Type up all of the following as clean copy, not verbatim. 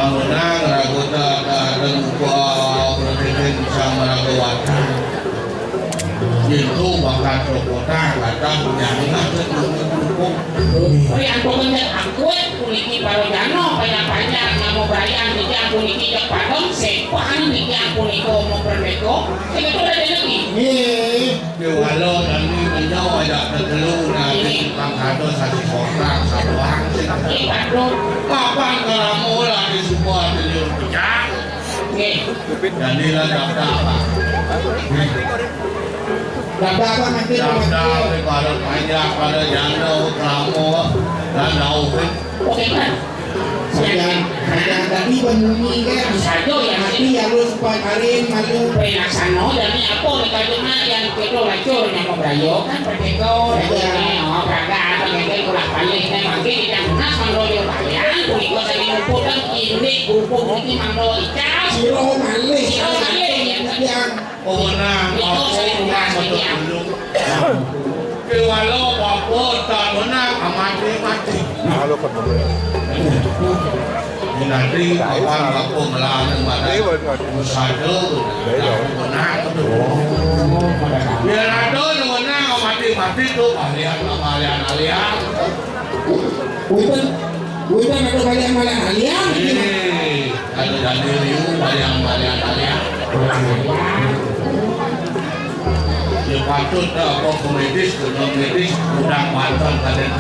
Menang Ragota dan Presiden sama Ragawata itu bakat Ragota kata punya aku menjadi aku kuliki parojano banyak-banyak mau berayaan jadi aku niki jak padong sepan niki aku niko mau berbeko itu udah ada lagi walau nanti menjauh ada terlalu nanti pangkado satu orang satu orang sih kapan kamu lah di sebuah terlalu bijak jadilah daftar Daftar nanti daftar pada panjang pada jauh kamu dan jauh oke kan Sayang tadi penungi kan saja ya mati ya lu supaya karin malu penasano dan apa dikaduna yang kita lacur yang mau berayo kan perteko oh kagak pakai kurang balik nih mungkin tidak nas mangro yo kalian kuliko saya ngumpul dan ini kumpul ini mangro icas siro malih yang Menang itu saya tugas ini walau apapun tak menang mati Halo kan nanti kapan aku melarang pada musado menang itu biar ada menang mati tuh kalian Udah ada kalian ada dari riu kalian ya patut apa komedis udah mantan kalian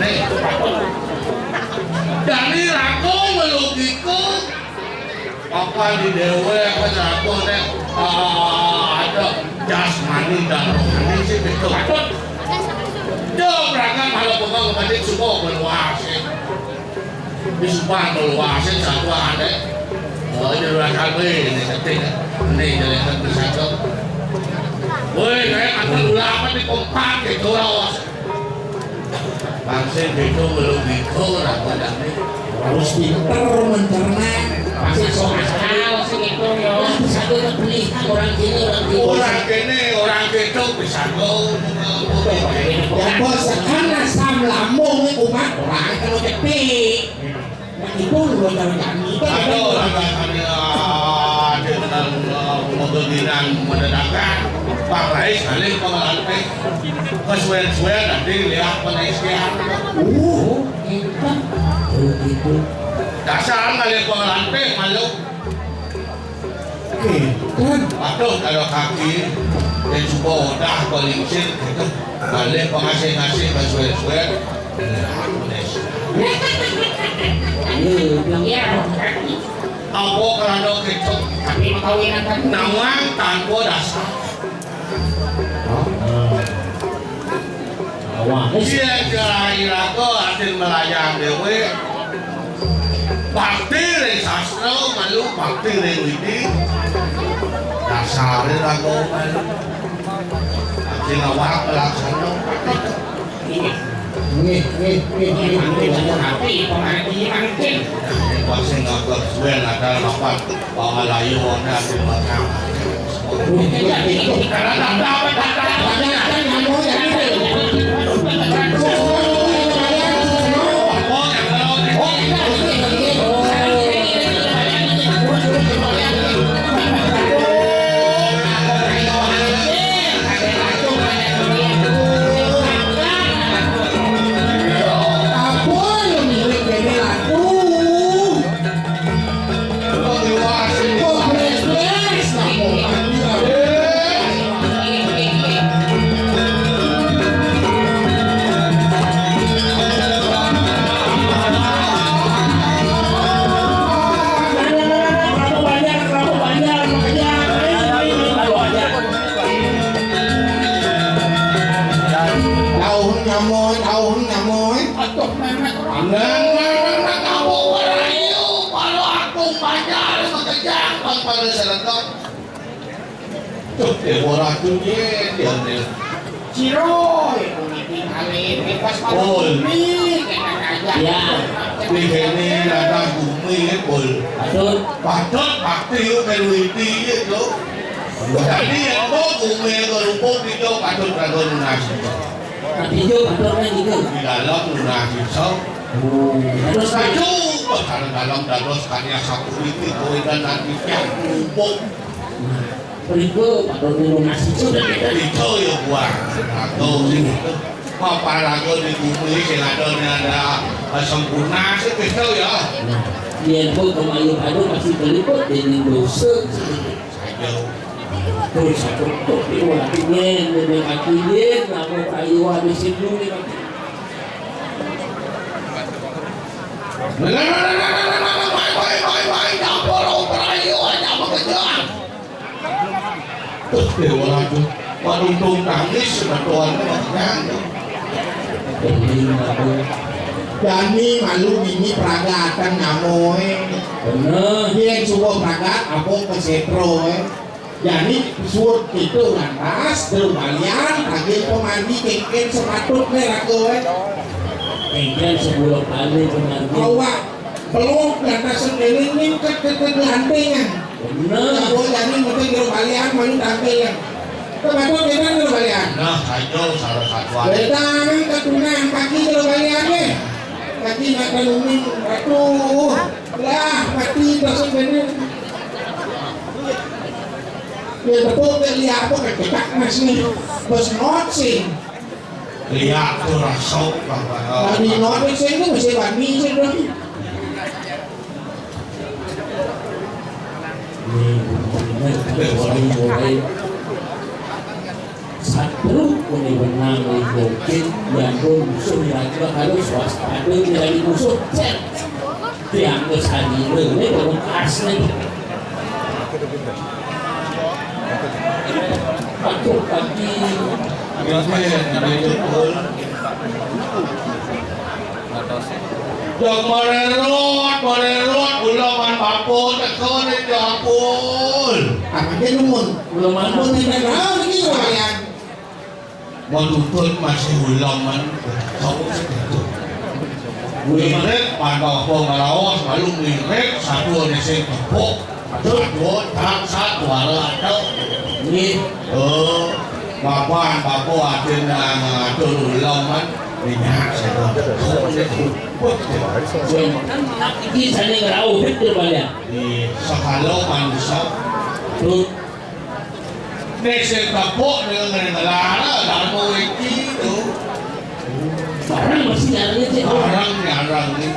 nih jadi ragu melogiku apa di dewe apa ragu nih ada jasmani dan rohani sih betul jauh berangkat kalau pegang kepada semua berwasi di semua berwasi satu ada jadi rakyat ini penting ini jadi kan bersatu woi kayak akan ulama di kompak gitu lah bangsa itu melogiku ragu dan harus pinter mencerna pasti soal segitu yo satu beli orang kini orang gitu bisa go ya bos karena sam lambung umat orang kalau cepi itu lu jangan aduh ada mobil-mobilan mendadak Pak Rais kali pengelantik kesuwen-suwen nanti lihat penisian gitu dasar kali pengelantik malu kan aduh kalau kaki dan coba udah balikin gitu balik pengasih-ngasih kesuwen-suwen ya apa kalau gitu tapi makawinan kan nawang tanpa dasar iya kira-kira kok asin melayang dewe bakti re sastra malu bakti re widi dasar aku malu asin awak laksana nih tapi pengadilan mungkin Pasing agak suwen ada lapan pangalayu ada asin makam karena tak dapat orang tu dia Ciro itu ditinggalin pas bumi ya di sini ada bumi bol patut bakti itu berwiti itu jadi yang bumi kerupuk itu patut ragu nasi Nanti juga patornya gitu. Di dalam lunasi sok. Terus Saju, dalam dados karya satu itu dan nanti yang kumpul. berikut patornya lunasi sudah kita. Itu ya buat atau sini. Apa lagu di bumi senadanya ada sempurna sih itu ya. Dia pun kemayu adu masih terlibat dengan dosa. Saja. Terus aku tuh diwakilnya dengan akhirnya namun ayu habis itu nih. Terus dewa lagi, wadung tangis sebetulnya Dani malu ini peragatan ngamoy. Bener. Dia suruh peragat apa ke setro. Jadi suruh itu lantas terbalian lagi pemandi kengken sepatut merah kowe. Kengken 10 kali pemandi. Awak peluk lantas sendiri ini ke gelantingan. Bener. Kalau jadi mungkin terbalian malu tampil. Kepatut kita terbalian. Nah, saja salah satu ada. Beda kan ketunan kaki terbaliannya. Kaki nak kalungin, aduh, lah mati langsung bener. Dia tepuk dia lihat apa kecekak mas nih, bos notsing. Lihat tuh rasok bahwa. Tadi notsing itu masih bami sih dong. Satu menang mungkin yang musuh yang harus waspada dari musuh cek yang kesani ini belum asli pakai kaki Yang mererot, ulaman papun, tekon itu apun. Apa dia lumun? belum ada Lumun ini kan, ini kalian. Menuntut masih ulaman, tahu segitu. Mirek, pada apa ngelawas, lalu mirek, satu di sini tepuk, satu tak ada. ini Bapak ada ngatur ulaman, minyak saya ini sana ngerau betul banyak di sekalo manusia. tuh Nasi kapok dengan lara dan mau itu barang masih nyaranya sih orang ni.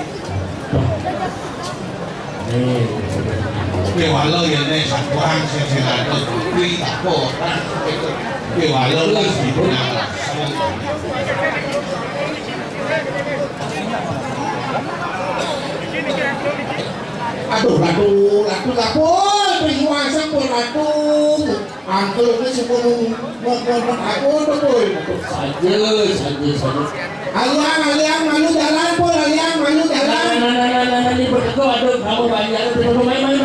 Walau yang ni satuan saya ada beri kapok. Walau lah sebenarnya. Aduh, perhiasan pun aduh. Angkel ini sepuluh aku betul. saja Aliang malu jalan pun, aliang malu jalan. nah ini berdekat aduh kamu banyak main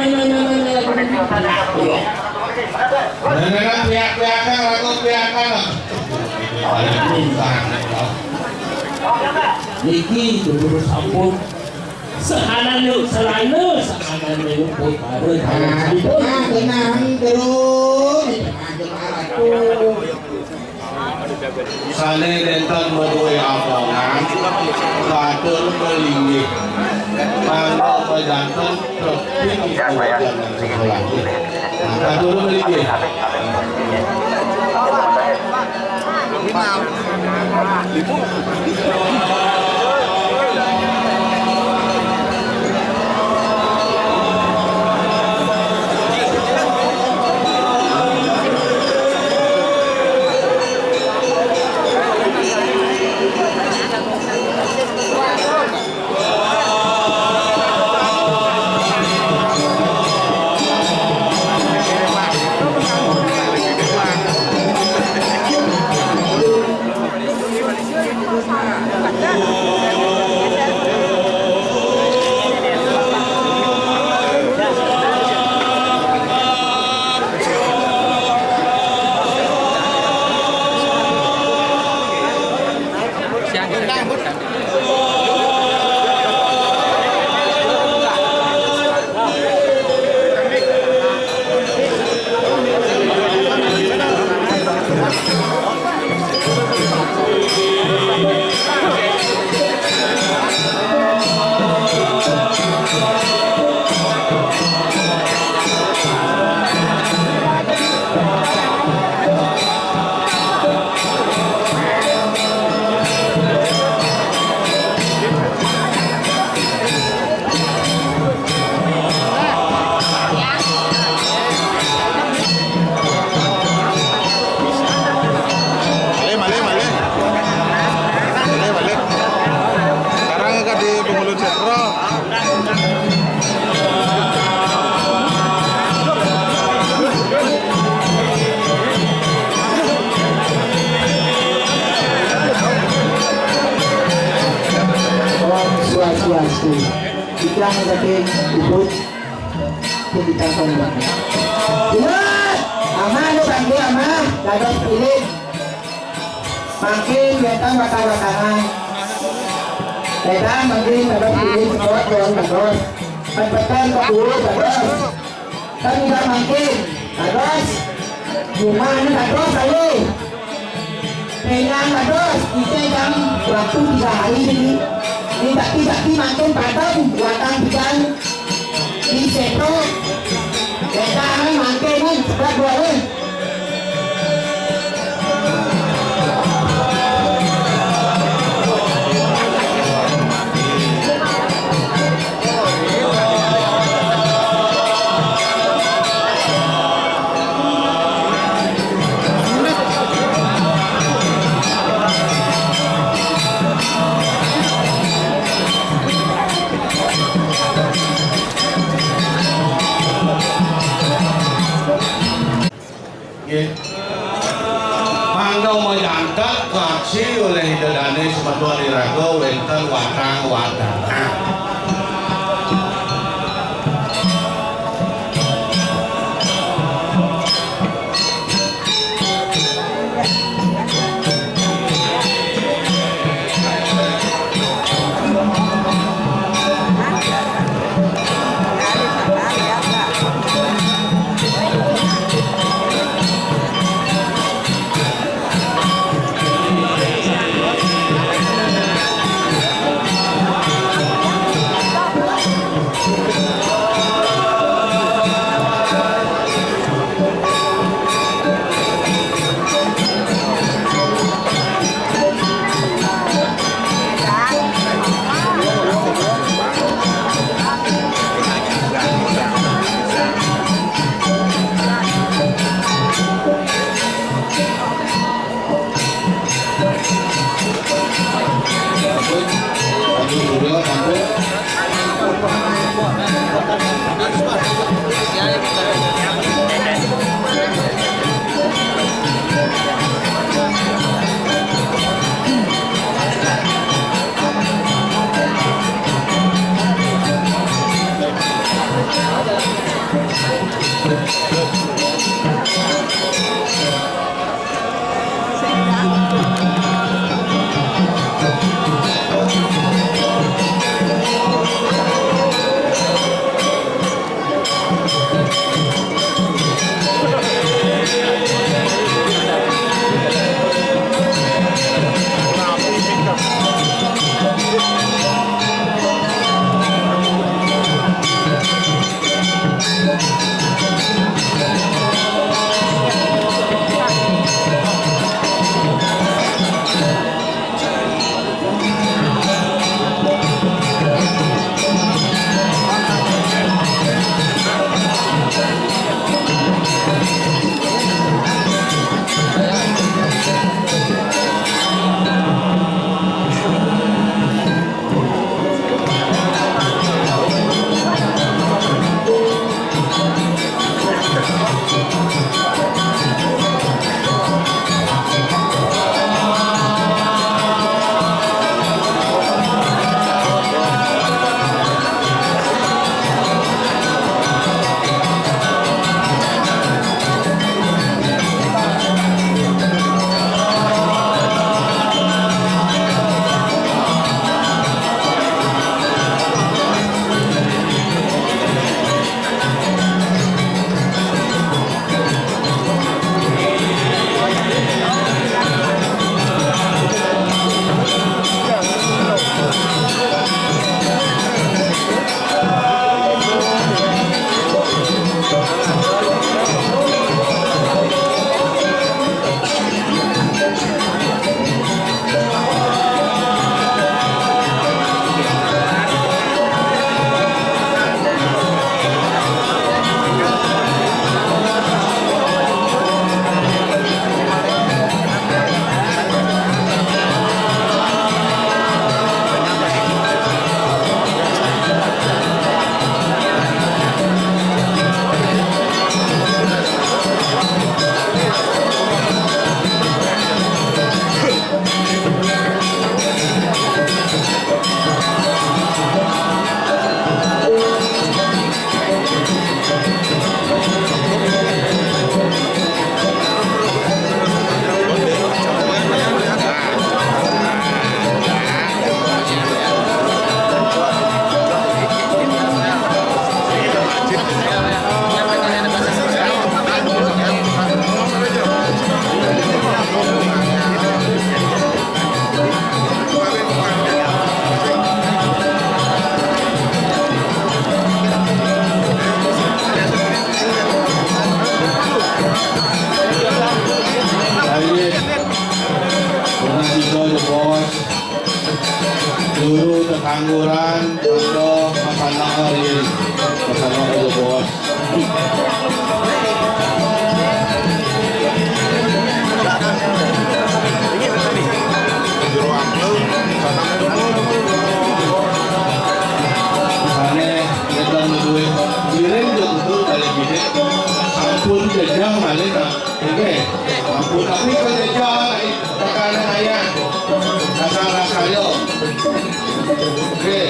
Pihak-pihakkan aku pihakkan. Niki dulu sampun sehanan yuk selalu sehanan yuk baru Nah, di tengah tenang terus, di tengah ratu. Sana rentan berdua abongan, kader berlinggi, mangga berjantan tertinggi jangan sekolah. Kader berlinggi. satu. Bidang daging ubud. Hindi ka kong bakit. Ingat! Ama, ano banggi, ama? Dagang pilit. Makin, betang wata-watangan. Betang, makin, dagang pilit. Kuat, kuat, kuat. Pagpatan, kapuro, bagos. Kami ka makin. Bagos. Gimana, bagos, ayo. Kailangan bagos. Kita yang waktu 3 hari ini. Tidak makin padang. Watang bidang. Di seto. Betang, makin, sebelah dua. Pangkau menyangkat kaksi oleh hidadane sebetulnya diraga wenten watang watangan. Angguran untuk masalah hari masalah itu bos. Karena kita menduit kirim betul dari gini. Ampun jejak mana nak? Oke, ampun tapi kalau jejak perkara ayah rasa yo. Oke.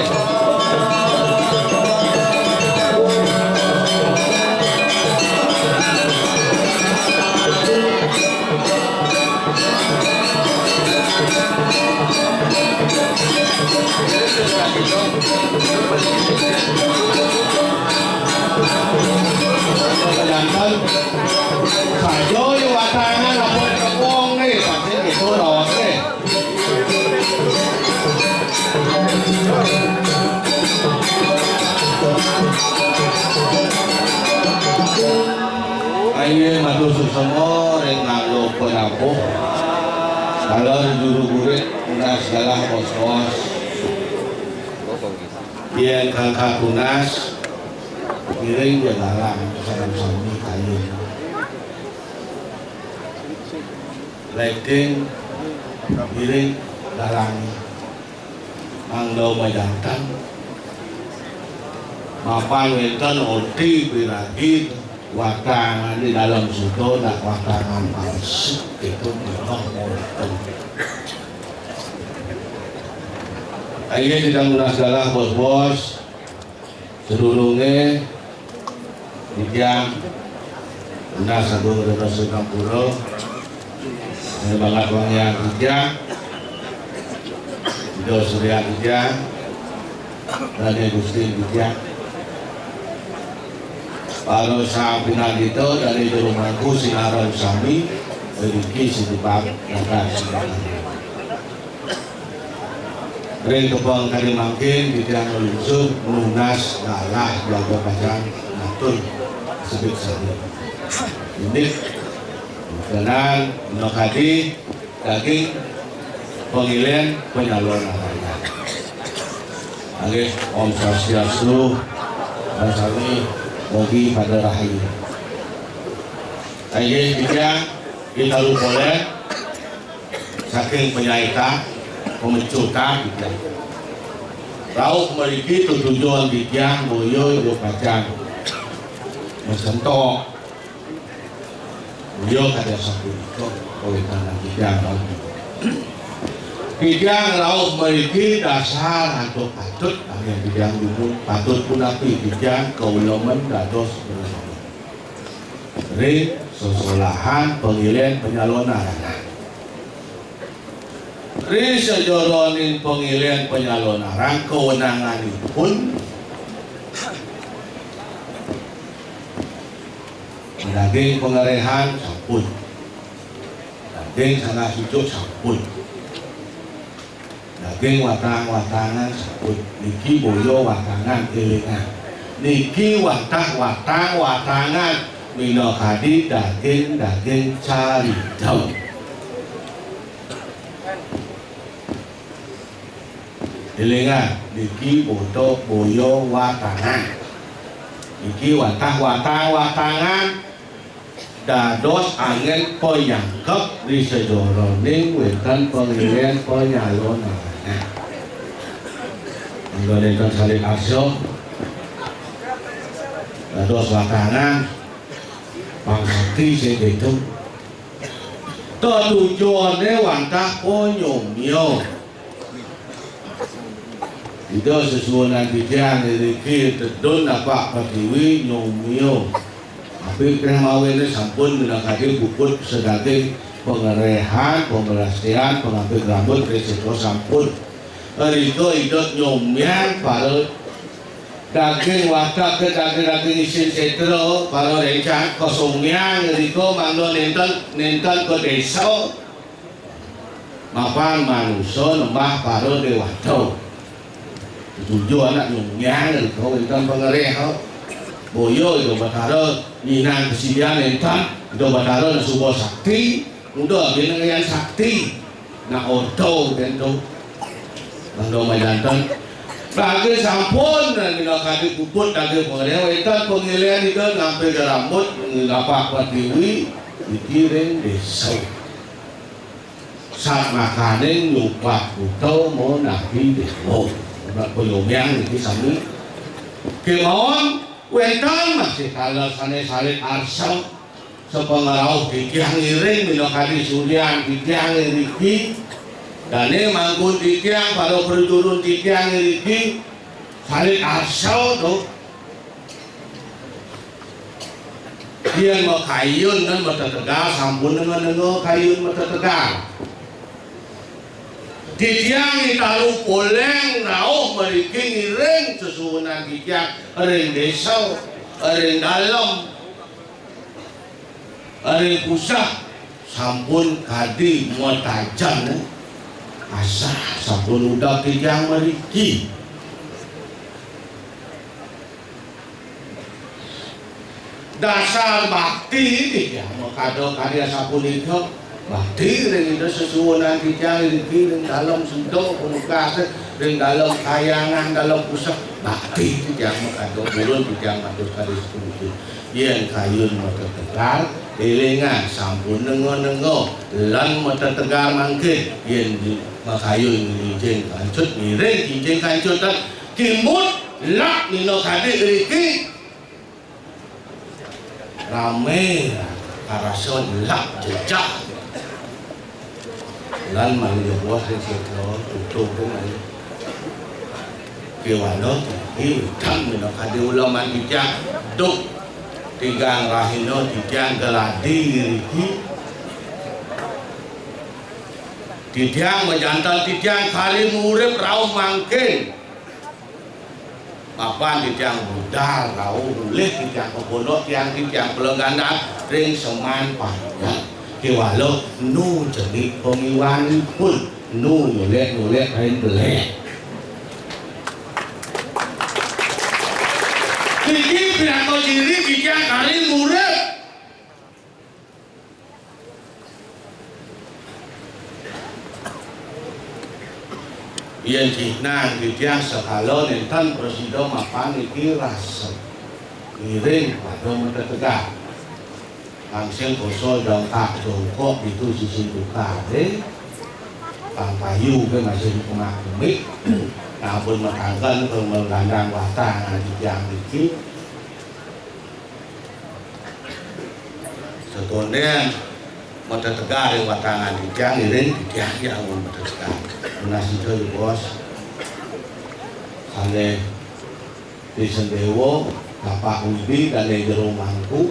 Sedangkan sayo yung watangan lapor kapong nih, pasti itu rawat nih. Ayo madu susemo rengalu penapu. Kalau juru gurit unas galah bos-bos. Yang kakak tunas kiring dia dalam sarang-sarang kayu. Lighting kiring dalam angdo majantan. Mapan wenten oti biragit watangan di dalam sudo nak watangan palsu itu memang moten. Ayo tidak mudah bos-bos sedulunge dijam udah satu dari Singapura ini banget wang yang dijam Ido Surya dijam dan Gusti dijam kalau sang pinang itu dari rumahku sinaran sami beriki sidibab naga sinarang Ring kebang kali makin tidak meluncur lunas galah jaga pacar natur sebut saja. Ini dengan menokadi daging pengilian penyaluran harga. Oke, Om Swastiastu dan kami bagi pada rahayu. Ayo kita lupa boleh saking penyaita pemecutan kita. Tahu memiliki tujuan bijang boyo do kacang. Mesentok. Boyo kada satu itu oleh karena bijang lagi. Bijang lauk memiliki dasar atau patut yang bijang dulu patut pun api bijang kaulomen dados bersama. Ring sosolahan pengilian penyalonan. Ri sejoronin pengilian penyalonaran kewenangan pun daging pengerehan sampun daging sana sucuk sampun daging watang-watangan sampun niki boyo watangan kelingan niki watang-watangan minokadi daging cari jauh Dilingan, niki boto boyo watangan, niki watangan, dados angin poyangkep di sejoroning wetan pengilian penyalonan. Menggunakan salin asyo, dados watangan, pangsakti segitu. Tujuannya wantah ponyomyo. Itu sesuatu bijang dari kita don apa pertiwi nyomio. Tapi kerana sampun menakati bukut sebagai pengerehan, pemberasihan, pengambil rambut resiko sampun. Itu nyomian para daging watak ke daging isin setro para rencan kosongnya itu mangdo nenten ke desa. Mapan manusia nembah para dewato. Tujuh anak nyungnya kau entan pengerehan boyo itu batara minang kesediaan entan itu batara subuh sakti udah dengan sakti na oto tentu nando majantan Lagi sampun nila kadi puput lagi pengelia wetan pengelian itu ngambil rambut ngapak patiwi dikiring desa. Saat makanin lupa kuto mau nabi demo. Nak koyomyang iki sami. Kemauan wetan masih kalau sana salit arsam sepengarau dikiang iring nila kadi surian dikiang iriki. Dan ini mangkun tiang kalau berturun tiang ini saling asal tuh dia mau kayun kan mau tegal sampun dengan kayun mau tegal tiang ini taruh poleng rauh meriki ngiring sesuunan tiang ring desa ring dalam ring pusat sampun kadi mau tajam asa sampun udah kijang meriki dasar bakti ini ya makado karya sampun itu bakti ring itu sesuunan kijang meriki ring dalam sendok penugas ring dalam kayangan dalam pusat bakti kijang makado burun kijang matus kari sepuluh yang kayun mata tegar elingan sampun nengo lan mata tegar mangke yang makayun kijeng kancut miring kijeng kancut dan kimut lak nino kade riki rame karason lak jejak lan manggil bos resiko tutup dengan kiwano hitam nino kade ulaman kijang duk tigang rahino kijang geladi riki tiang menjantal tiang kali murip rauh mangkin apa tiang budal rauh boleh tiang kebonok tiang pelengganan ring seman panjang kiwalo nu jenis pengiwan pun nu nyolek ring belek ini pidato diri tiang kali murip yang jinang dijang sekalo nentan presiden mapan iki rasa miring pada mata tegak langsung kosol dongkak jongkok itu sisi duka pampayu ke masih pengakumik namun matangkan pemengandang watang dijang iki setondian mata tegar yang watangan dijang miring dijang yang mata tegar nasi itu bos kali di sendewo bapak ubi dan di rumahku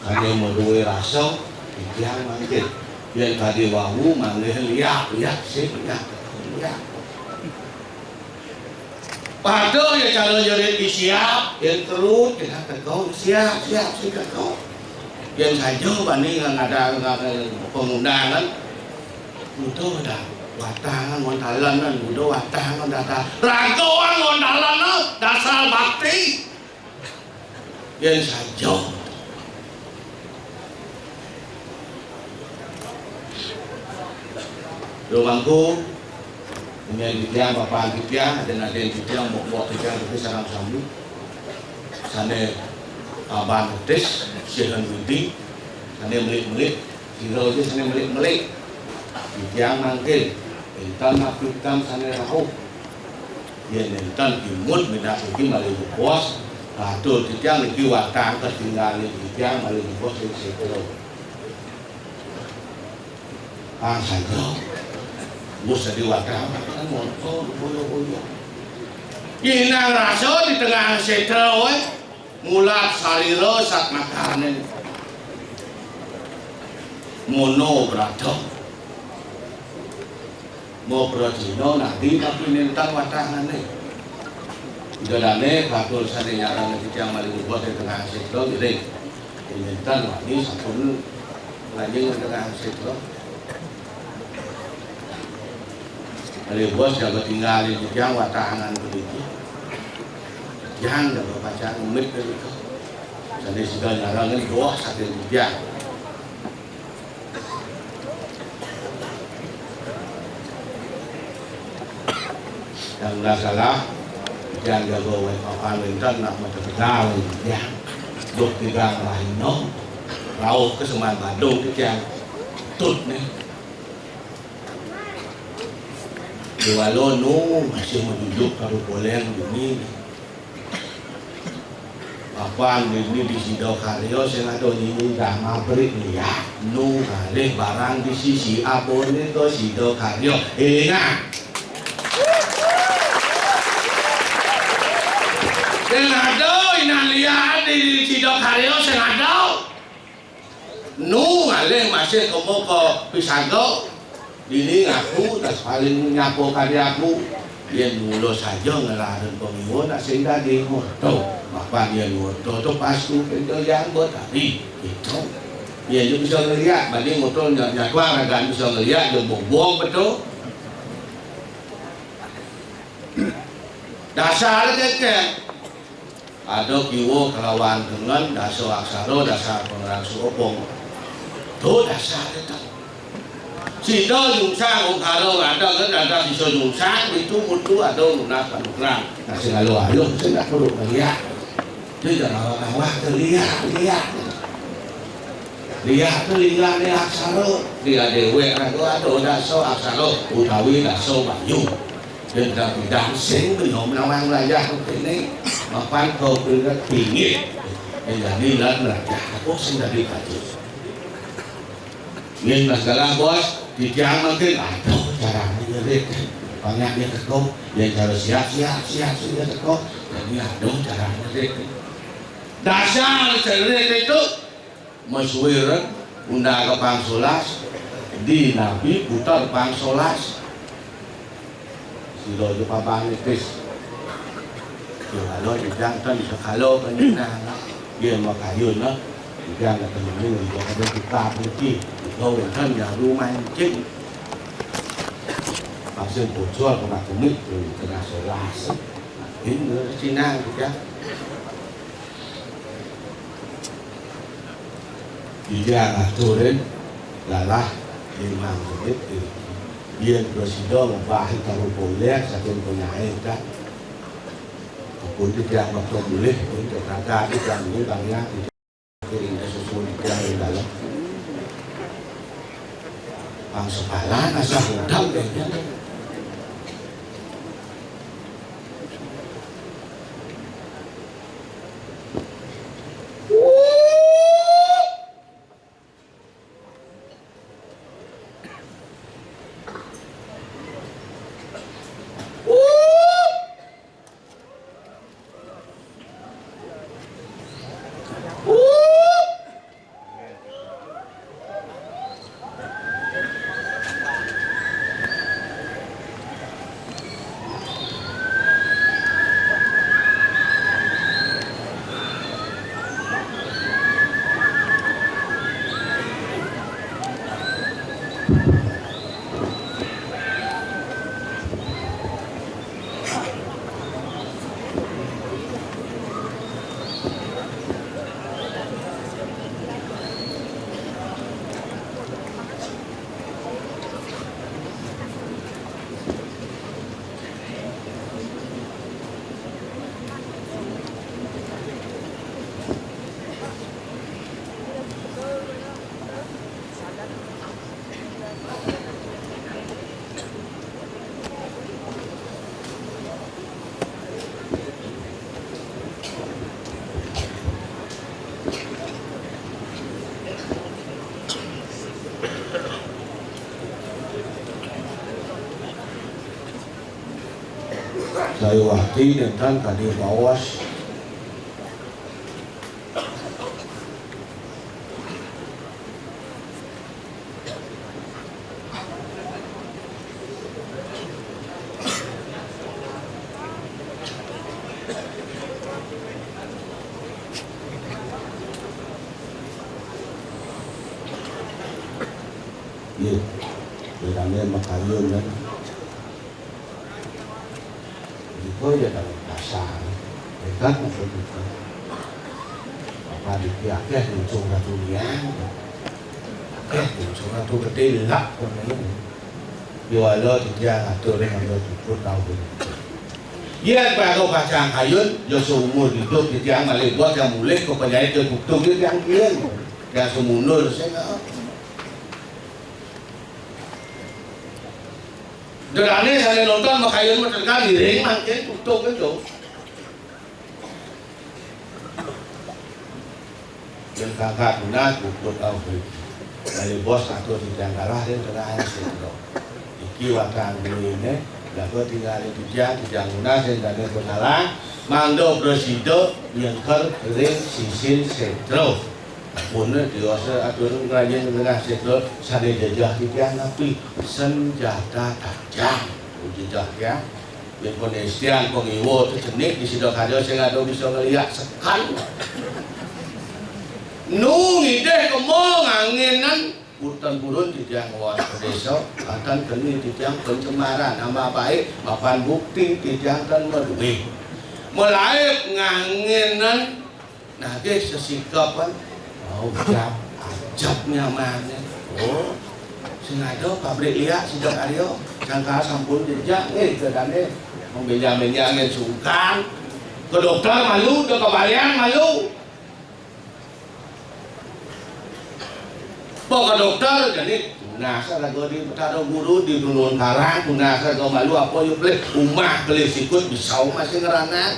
kali medue rasa dijang mangkit yang tadi wawu manggil liak sih liak Pado ya calon jadi siap yang terus kita tegau siap sih tegau yang saja banding ada pengundangan itu dah watangan montalan kan udah watangan data ragoan montalan dasar bakti yang saja rumahku ini tiang bapak tiang dan ada yang tiang bawa tiang itu sarang sambu sana abang tes sihan budi sana melik siro aja sana melik tiang mangkil entan aplikam sana rahu ya entan imut beda pergi malu bos atur tiang lagi watang ketinggalan tiang malu bos sekelo saja bos di watang kan motor boyo inang rasa di tengah sekelo mulat saliro sak makanan mono berata mau bercino nanti tapi nentang watangan nih jadane katul sane nyaran yang maling buat di tengah sektor gede nentang wani sampun lagi di tengah sektor maling bos jaga tinggal di yang watangan begitu jangan dapat baca umit begitu jadi sudah nyaran ini doa sakit dia yang dah salah yang jaga wei papan lentan nak macam kenal yang duk tigang lain no rauh ke Seman Bandung tu yang tut ni Diwalo no masih menunjuk kalau boleh ini apa ini di Sido Karyo saya ada ini dah mabrik ni ya no kali barang di sisi abon ni tu Sido Karyo ingat senado inalia di Sido Karyo senado no kali masih kamu ke Pisago ini ngaku tak paling nyapo karyaku dia nulo saja ngelarin pemimpin sehingga dia ngoto bapak dia ngoto tu pasu itu yang buat tadi itu dia juga bisa ngeliat banding ngoto nyakwa agak bisa ngeliat dia buang betul dasar keke ada kiwo kelawan dengan dasar aksara dasar pengarang suopong tu dasar itu si do dùng sang ông kalau ada si so dùng sang itu mutu ada lunas panukrang nasi lalu ayo saya nak perlu lihat dia jangan awak terlihat ni aksara dia dewe ada daso aksara utawi daso bayu dan bidang sing belum nawang raja ini mapan kau berikan tinggi jadi lan raja aku sing dari kaji ini masalah bos di tiang makin aduh caranya ngerit banyak dia tekuk yang harus siap dia tekuk jadi aduh caranya ngerit dasar ngerit itu masyuiran undang ke pangsolas di nabi putar pangsolas si lojo papang nipis kalau dijangkan kalau kenyang dia mau kayu no dijang ke temen ini juga ada kita pergi Ngô thân nhà lưu mang chết học sinh của chùa của bà cũng biết rồi từ là sổ là đến nữa xin năng thì chắc thì ra là tôi đến là đi mang rồi biết từ yên rồi xin đó một vài tàu cổ lét ra trên của nhà em chắc cũng đi ra mà tôi đi lên cũng được ra đi ra những bằng nhá thì cái đình đã số đi ra là lắm bằng số phải lá là sao cũng thâm để nhất Saya waktu dan tadi bawas Iya, bilangnya makayun kan. Itu ya dalam dasar, dekat maksud itu. Apa di pihak muncul satu liang, muncul satu ketilak pun ini. Jual lo tidak ngatur dengan lo cukup tahu ini. Yan pa ako kacang hayun, yo sumur dito di tiang malibot yang mulai ko penyait ke buktung di tiang kian, yang sumunur saya nggak. Derane saya nonton makayun macam miring mangkin buktung itu. Dan kakak guna buktung tahu dari bos atau di tiang kalah dia tengah itu. Iki wakang ini. Lalu tinggal di tiang guna sehingga ada kenalan mangdo presido yang kering sisin sentro punnya diwasa atur ngajin tengah sentro sade jajah tiang tapi senjata tajam jajah ya yang Indonesian pengiwo itu jenik di sido kado sehingga ada bisa ngelihat sekan nungi deh kemong anginan hutan burun di tiang awas desa akan kini di tiang pencemaran nama baik mapan bukti di tiang dan meduhi mulai nganginan nanti sesikapan ajabnya mana oh sengaja pabrik liak sejak Aryo jangka sampun jejak ke dane membenjamin angin sungkan ke dokter malu ke kebayang malu bawa ke dokter jadi nasa lagu di taruh guru di dunun karang nasa kau malu apa yuk beli umah beli sikut bisa masih ngerana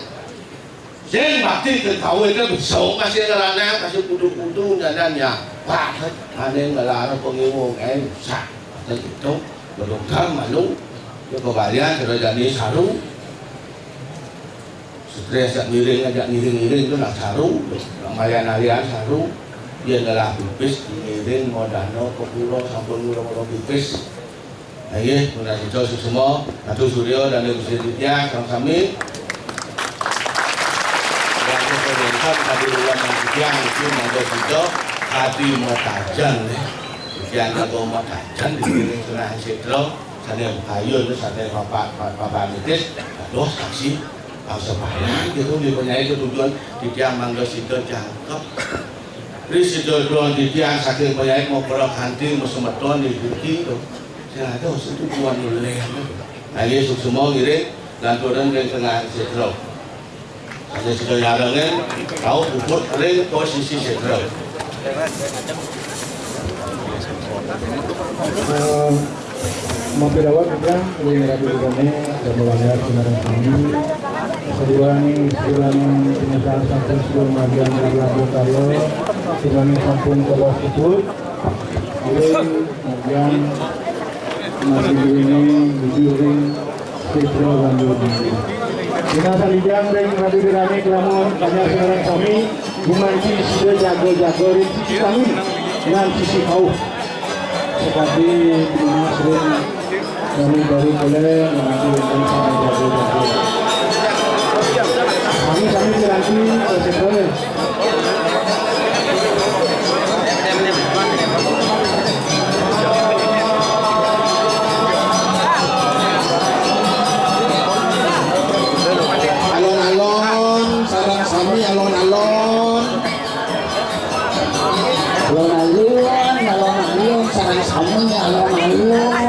jeng bakti ke kau itu bisa masih ngerana kasih kudu-kudu dananya pak aneh ngelarang pengiwong sak itu ke dokter malu yuk kebayang sudah jadi saru stres jak miring itu nak saru mayan-mayan saru dia adalah pipis diiring modano ke pulau sampun pulau pipis ayo menasih jauh semua Atu Suryo dan Ibu Siditya kami yang kemudian tadi ulang yang itu ada sido hati matajan yang ada matajan diiring tengah sitro sana kayu sana papa mitis terus kasih sebayang gitu dipunyai tujuan di tiang mangga sido jangkep Risido doang di tiang saking banyak mau perok hanti mau semeton di bukti itu saya ada itu tuan mulai nah ini semua kiri dan turun ke tengah setro saya sudah nyarangin tahu bubur kering posisi setro Mampir awal kita dari radio kami dan melanggar kebenaran kami sebulan penyesalan sampun sebelum bagian dari radio karyo sebulan sampun ke bawah ikut kemudian masih ini dijuring siswa dan juri kita salijang dari radio kami kelamun banyak kebenaran kami dimanci sudah jago-jago sisi kami dengan sisi kau seperti dimana sering kami dari boleh menanti sampai jago-jago kami diranti boleh alon-alon sarang sami alon-alon alon-alon sarang sami alon-alon